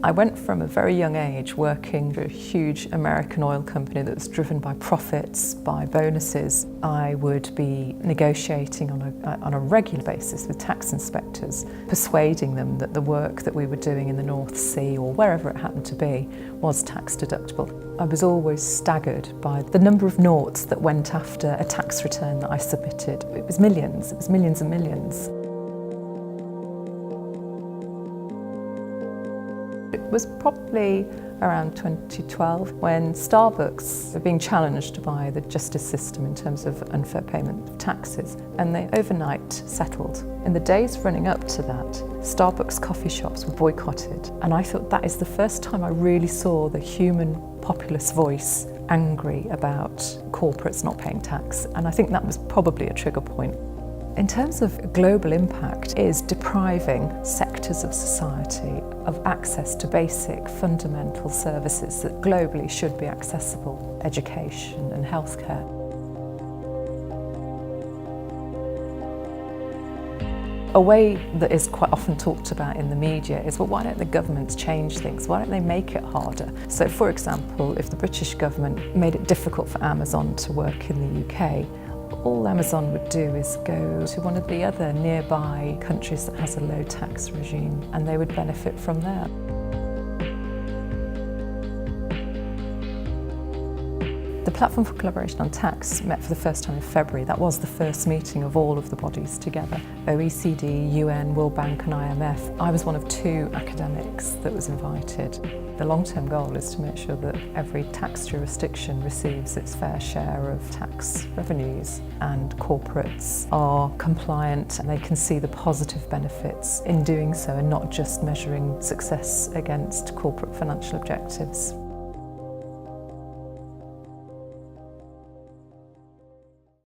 I went from a very young age working for a huge American oil company that was driven by profits, by bonuses. I would be negotiating on a regular basis with tax inspectors, persuading them that the work that we were doing in the North Sea or wherever it happened to be was tax deductible. I was always staggered by the number of noughts that went after a tax return that I submitted. It was millions and millions. It was probably around 2012 when Starbucks were being challenged by the justice system in terms of unfair payment of taxes, and they overnight settled. In the days running up to that, Starbucks coffee shops were boycotted, and I thought that is the first time I really saw the human populace voice angry about corporates not paying tax, and I think that was probably a trigger point. In terms of global impact, it is depriving sectors of society of access to basic fundamental services that globally should be accessible: education and healthcare. A way that is quite often talked about in the media is, well, why don't the governments change things? Why don't they make it harder? So, for example, if the British government made it difficult for Amazon to work in the UK, all Amazon would do is go to one of the other nearby countries that has a low tax regime, and they would benefit from that. The Platform for Collaboration on Tax met for the first time in February. That was the first meeting of all of the bodies together: OECD, UN, World Bank and IMF. I was one of 2 academics that was invited. The long-term goal is to make sure that every tax jurisdiction receives its fair share of tax revenues, and corporates are compliant and they can see the positive benefits in doing so and not just measuring success against corporate financial objectives.